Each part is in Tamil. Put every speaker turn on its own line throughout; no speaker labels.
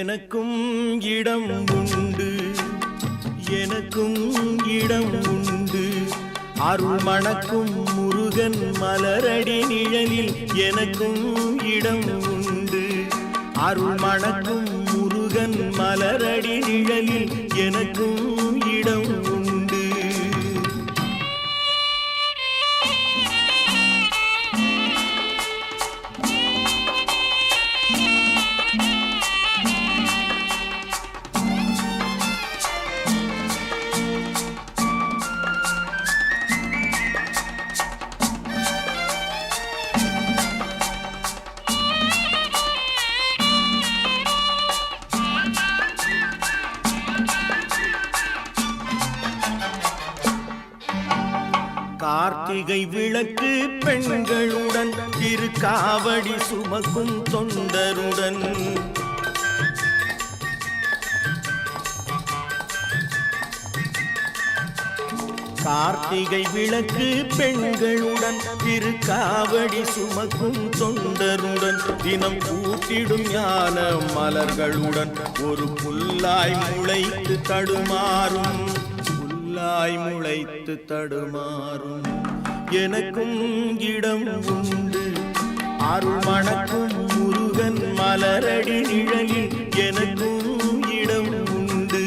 எனக்கும் இடம் உண்டு, எனக்கும் இடம் உண்டு, அருள் மணக்கும் முருகன் மலரடி நிழலில் எனக்கும் இடம் உண்டு, அருள் மணக்கும் முருகன் மலரடி நிழலில் எனக்கும் இடம் உண்டு. கார்த்திகை விளக்கு பெண்களுடன் திருக்காவடி சுமக்கும் தொண்டருடன் கார்த்திகை விளக்கு பெண்களுடன் திருக்காவடி சுமக்கும் தொண்டருடன் தினம் கூட்டிடும் ஞான மலர்களுடன் ஒரு புல்லாய் முளைத்து தடுமாறும், புல்லாய் முளைத்து தடுமாறும். எனக்கும் இடம் உண்டு, அருள் மணக்கும் முருகன் மலரடி நிழலில் எனக்கும் இடம் உண்டு.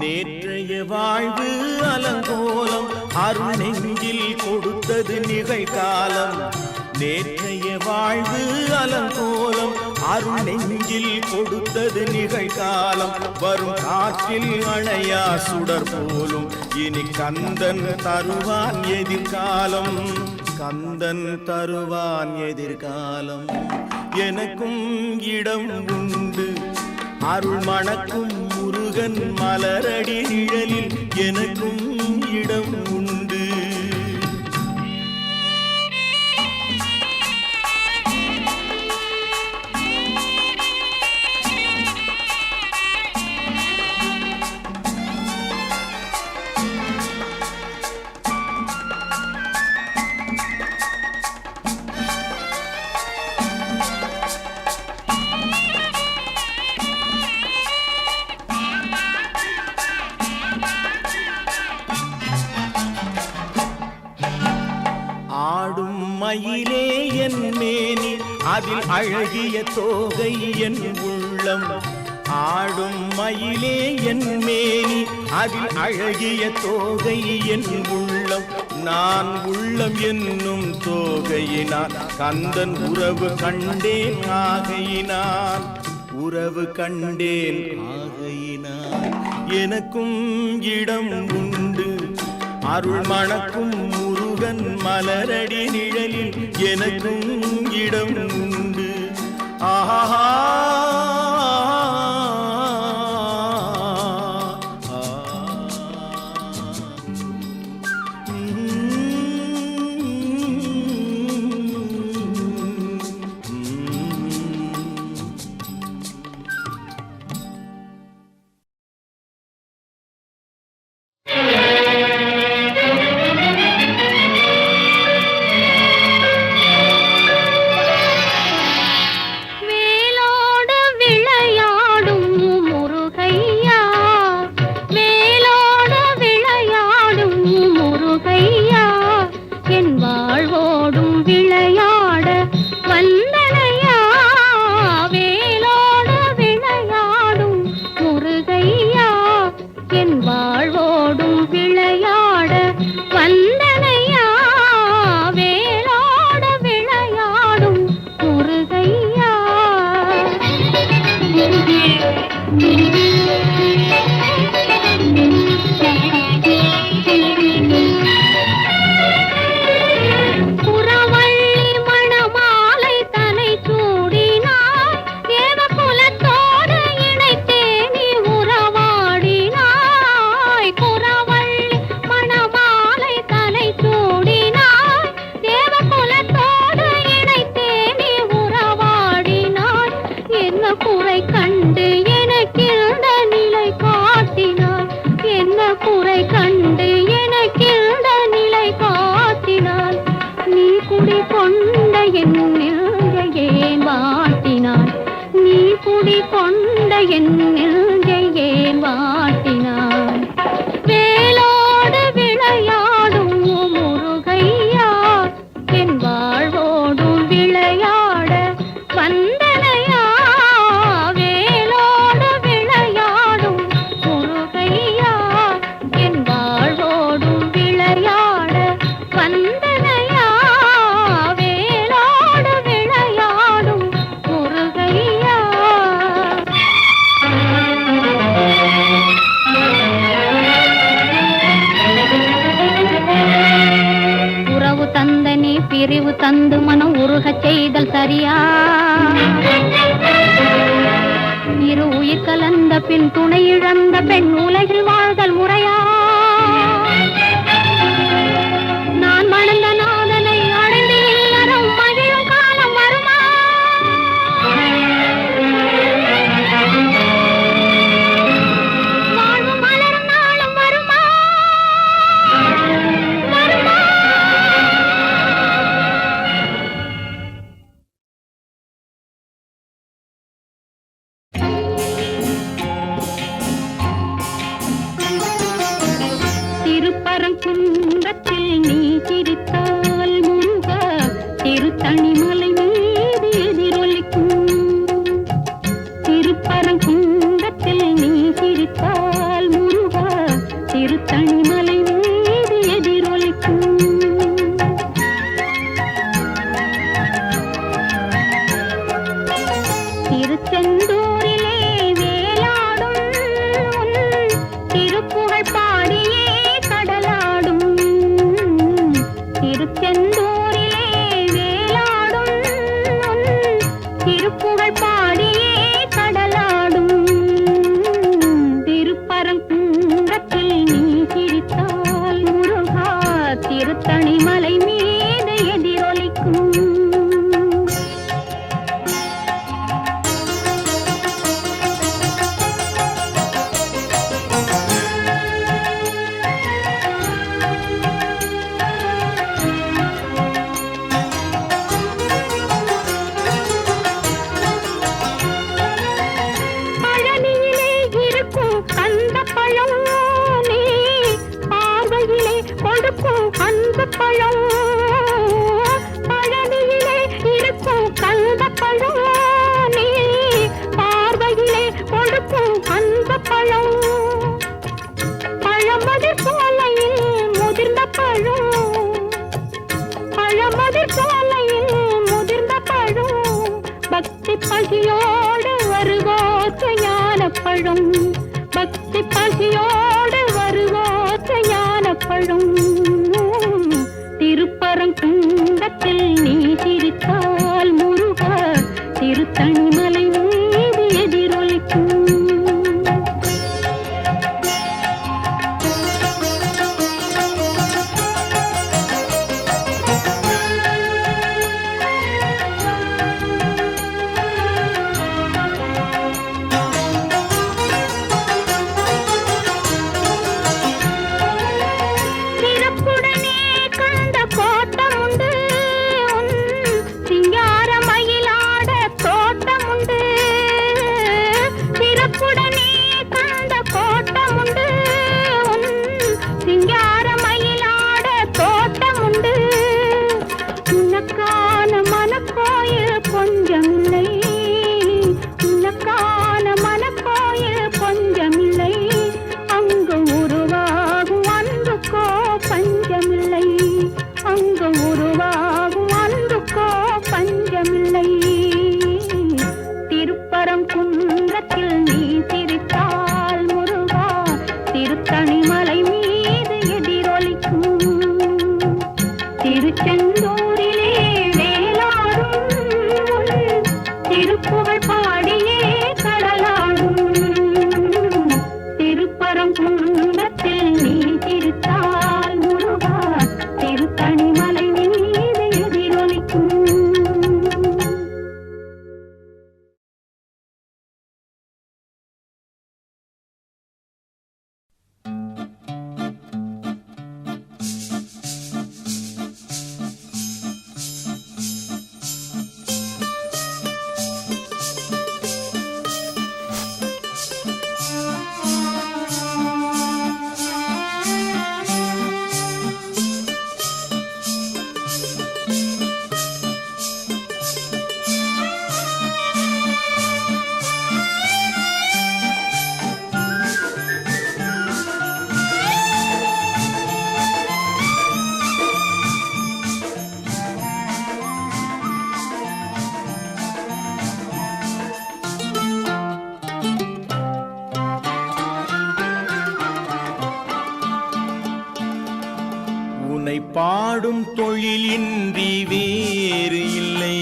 நேற்றைய வாழ்வு அலங்கோலம் அருள் நெஞ்சில் கொடுத்தது நிகழ்காலம். நேற்றைய வாழ்வு அலங்கோலம் அருள் நெஞ்சில் கொடுத்தது நிகழ்காலம். வரும் காற்றில் அணையா சுடர் போலும் இனி கந்தன் தருவான் எதிர்காலம், கந்தன் தருவான் எதிர்காலம். எனக்கும் இடம் உண்டு, அருள் மணக்கும் முருகன் மலரடி நிழலில் எனக்கும் இடம் உண்டு. ஆடும் மயிலே என் மேனி அதில் அழகிய தோகை என் உள்ளம். ஆடும் மயிலே என் மேனி அதில் அழகிய தோகை என் உள்ளம். நான் உள்ளம் என்னும் தோகையினான் கந்தன் உறவு கண்டேன் ஆகையினான், உறவு கண்டேன் ஆகையினான். எனக்கும் இடம் உண்டு, அருள் மணக்கும் முருகன் மலரடி நிழலில் எனக்கும் இடம் உண்டு. ஆஹா
வேலோடு விளையாடும் என் வாழ்வோடும் விளையாட வந்தனையா வேலோட விளையாடும் முருகையா. கொண்ட என் நெஞ்சை ஏன் வாட்டினான் வேலோடு விளையாடும் முருகையா என் வாழ்வோடும் விளையாட வந்தனையா வேலோடு விளையாடும் முருகையா என் வாழ்வோடும் விளையாட வந்தனையா வேலோடு விளையாடும் முருகையா. உறவு தந்தனே பிரிவு தந்து மனம் உருகச் செய்தல் சரியா? இரு உயிர் கலந்த பின் துணை இழந்த பெண் உலகில் வாழ்தல் முறையா? நான் மணந்த நாதனை அடைந்து இல்லறம் மகிழும் காலம் வருமா? வாழ்வு மலரும் நாளும் வருமா? வருமா? திருப்பரங்குன்றத்தில் நீ சிரித்தால் முருகா திருத்தணிமலை மீது எதிரொலிக்கும். திருப்பரங்குன்றத்தில் நீ சிரித்தால் முருகா திருத்தணிமலை மீது எதிரொலிக்கும். திருச்செந்தூரிலே வேலாடும் உன் திருப்புகழ் பாடியே கடலாடும். திருச்செந்தூரிலே வேலாடும் உன் திருப்புகழ் பாடியே கடலாடும். திருப்பரங்குன்றத்தில் நீ சிரித்தால் முருகா திருத்தணிமலை மீது எதிரொலிக்கும். பழனியிலே இருக்கும் அந்த பழம் நீ பார்வையிலே கொடுக்கும் அந்த பழம். பழனியிலே இருக்கும் அந்த பழம் நீ பார்வையிலே கொடுக்கும் அந்த பழம். பழமதிர் சோலையில் முதிர்ந்த பழம். பழமதிர் சோலையில் முதிர்ந்த பழம். பக்தி பசியோடு வருவோற்ற ஞான பழம். பக்தி பசியோடு வருவோற்ற ஞான பழம். திருத்தணிமலை மீது எதிரொலிக்கும் திருச்செந்தூரிலே வேலாடும் திருப்புகழ் பாடியே கடலாடும் திருப்பரங்குன்றத்தில் நீ திருத்தால் முருகா திருத்தணிமலை மீது எதிரொலிக்கும்.
உன்னை பாடும் தொழிலின்றி வேறு இல்லை.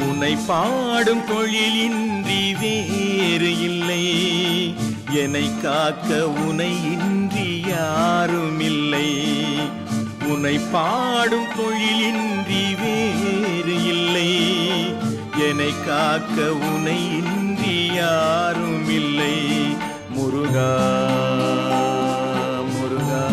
உன்னை பாடும் தொழிலின்றி வேறு இல்லை. என்னை காக்க உனை இன்றி யாரும் இல்லை. உன்னை பாடும் தொழிலின்றி வேறு இல்லை. என்னை காக்க உனை இன்றி யாரும் இல்லை. முருகா முருகா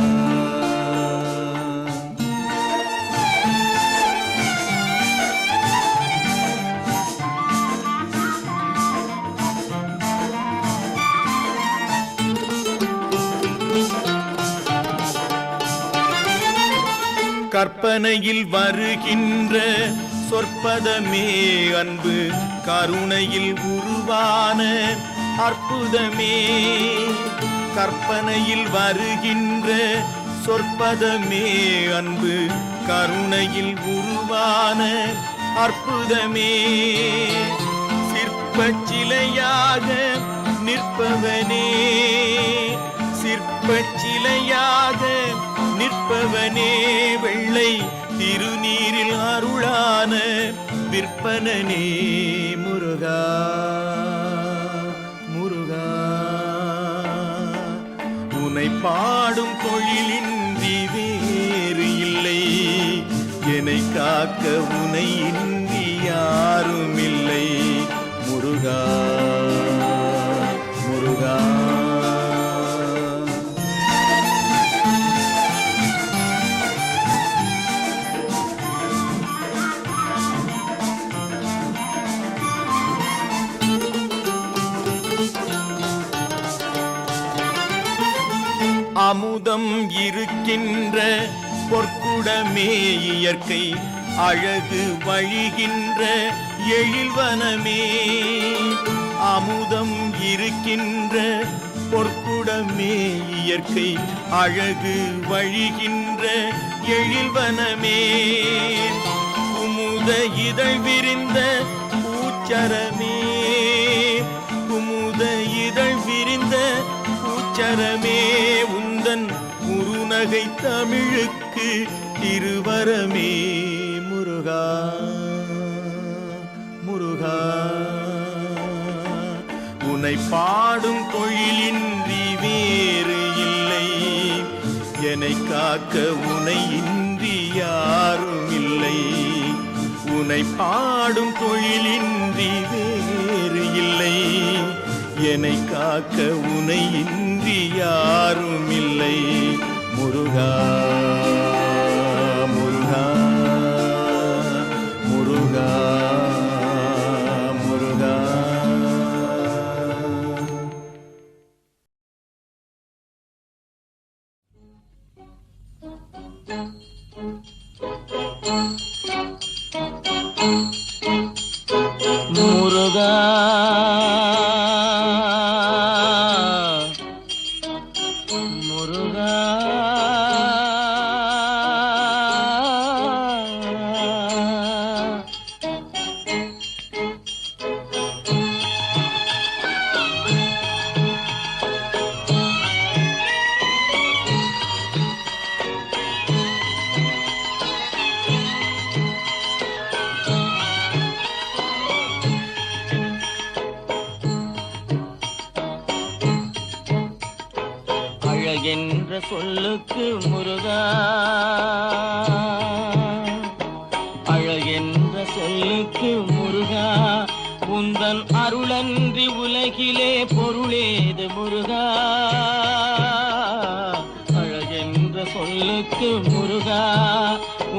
கற்பனையில் வருகின்ற சொற்பதமே அன்பு கருணையில் உருவான அற்புதமே. கற்பனையில் வருகின்ற சொற்பதமே அன்பு கருணையில் உருவான அற்புதமே. சிற்பச்சிலையாக நிற்பவனே சிற்பச்சிலையாக நிற்பவனே வெள்ளை திருநீரில் அருளான விற்பனனே முருகா முருகா. உன்னை பாடும் தொழிலின்றி வேறு இல்லை. என்னை காக்க உனை இன்றி யாரும் இல்லை. முருகா முருகா அமுதம் இருக்கின்ற பொற்குடமே இயற்கை அழகு வழிகின்ற எழில்வனமே. அமுதம் இருக்கின்ற பொற்குடமே இயற்கை அழகு வழிகின்ற எழில்வனமே. குமுத இதழ் விரிந்த பூச்சரமே குமுத இதழ் விரிந்த பூச்சரமே. உந்தன் குறுநகை தமிழுக்கு திருவரமே முருகா முருகா. உன்னை பாடும் தொழிலின்றி வேறு இல்லை. என்னை காக்க உனை இன்றி யாரும் இல்லை. உன்னை பாடும் தொழிலின்றி வேறு இல்லை. என்னை காக்க உனை இன்றி யாரும் இல்லை. முருகா முருகா முருகா முருகா. முருகா முருகா அழகென்ற சொல்லுக்கு முருகா, அழகென்ற சொல்லுக்கு முருகா, உந்தன் அருளன்றி உலகிலே பொருளேது முருகா. அழகென்ற சொல்லுக்கு முருகா,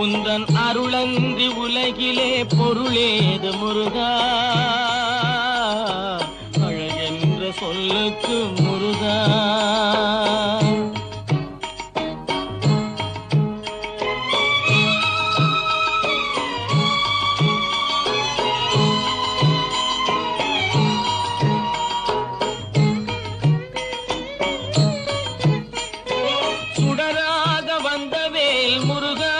உந்தன் அருளன்றி உலகிலே பொருளேது முருகா. அழகென்ற சொல்லுக்கு முருகா. சுடராக வந்த வேல் முருகா,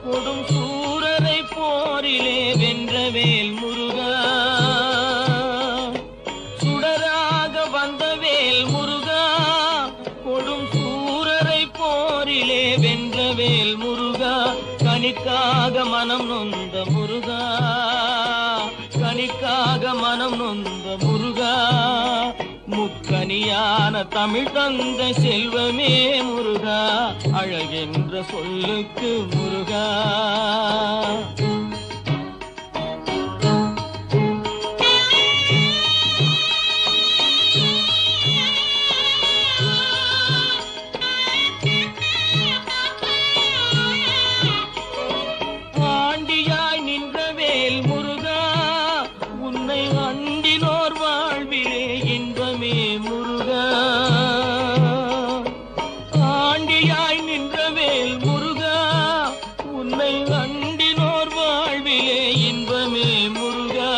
கொடும் சூரரை போரிலே வென்ற வேல் முருகா. சுடராக வந்த வேல் முருகா, கொடும் சூரரை போரிலே வென்ற வேல் முருகா. கனிக்காக மனம் நொந்த முருகா, கனிக்காக மனம் நொந்த முருகா. முக்கனியான தமிழ் தந்த செல்வமே முருகா, அழகென்ற சொல்லுக்கு முருகா. ஆண்டியாய் நின்ற வேல் முருகா, உன்னை அண்டினோர் வாழ்விலே இன்பமே முருகா. ஆண்டியாய் நின்ற வேல் முருகா, உன்னை அண்டினோர் வாழ்விலே இன்பமே முருகா.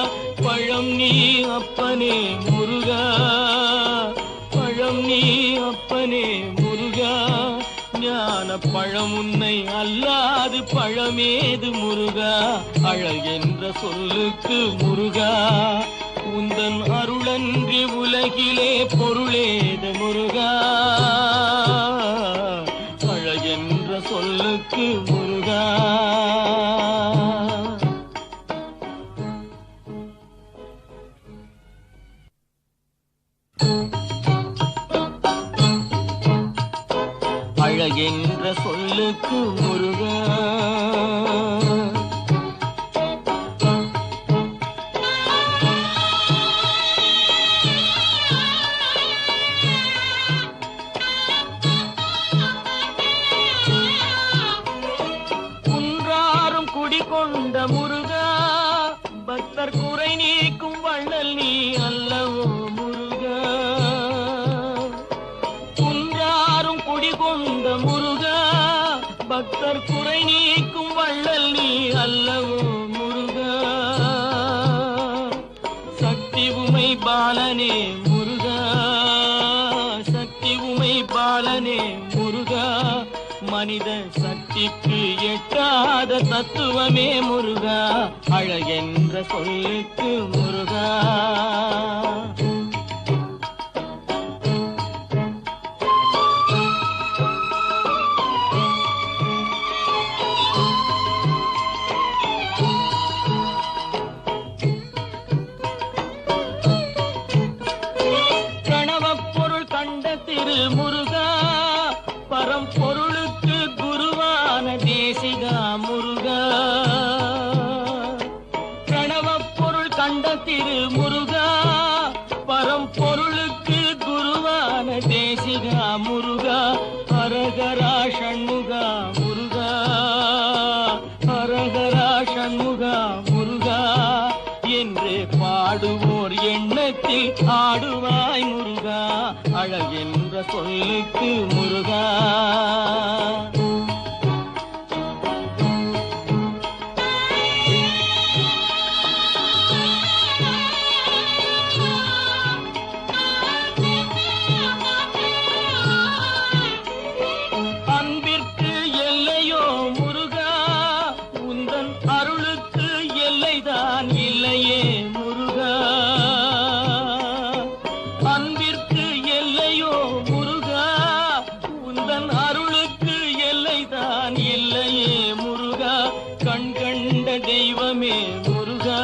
பழம் நீ அப்பனே முருகா, பழம் நீ அப்பனே முருகா. ஞான பழம் உன்னை அல்லாது பழமேது முருகா. அழகென்ற சொல்லுக்கு முருகா, உந்தன் அருளன்றி உலகிலே பொருளேது முருகா. அழகென்ற சொல்லுக்கு முருகா. அழகென்ற சொல்லுக்கு முருகா. குன்றாரும் குடிகொண்ட முருகா, பக்தர் குறை நீக்கும் வள்ளல் நீ அல்லவோ முருகா. குன்றாரும் குடிகொண்ட முருகா, பக்தர் குறை நீக்கும் வள்ளல் நீ அல்லவோ முருகா. சக்தி உமை பாலனே முருகா, சக்தி உமை பாலனே முருகா. மனித சக்திக்கு எட்டாத தத்துவமே முருகா. அழகென்ற சொல்லுக்கு முருகா. கணவப்பொருள் கண்ட திரு முருகா, பரம்பொருளுக்கு குருவான தேசிகா முருகா. கணவப்பொருள் கண்ட திரு முருகா, பரம்பொருளுக்கு குருவான தேசிகா முருகா. ஹரஹரா ஷண்முகா முருகா, ஹரஹரா ஷண்முகா முருகா என்று பாடுவோர் எண்ணத்தில் ஆடுவாய் முருகா. அழகென்ற சொல்லுக்கு முருகா. அன்பிற்கு எல்லையோ முருகா, உந்தன் அருளுக்கு எல்லைதான் இல்லையே முருகா. அன்பிற்கு எல்லையோ முருகா, உந்தன் அருளுக்கு எல்லைதான் இல்லையே முருகா. கண் கண்ட தெய்வமே முருகா,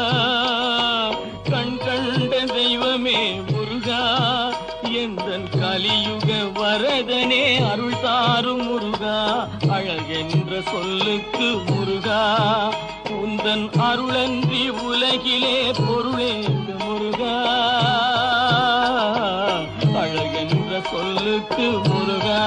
கண் கண்ட தெய்வமே முருகா. எந்தன் கலியுக வரதனே அருள் தாரும் முருகா அழகென்ற சொல்லுக்கு முருகா உந்தன் அருளன்றி உலகிலே பொருளேது முருகா அழகென்ற சொல்லுக்கு முருகா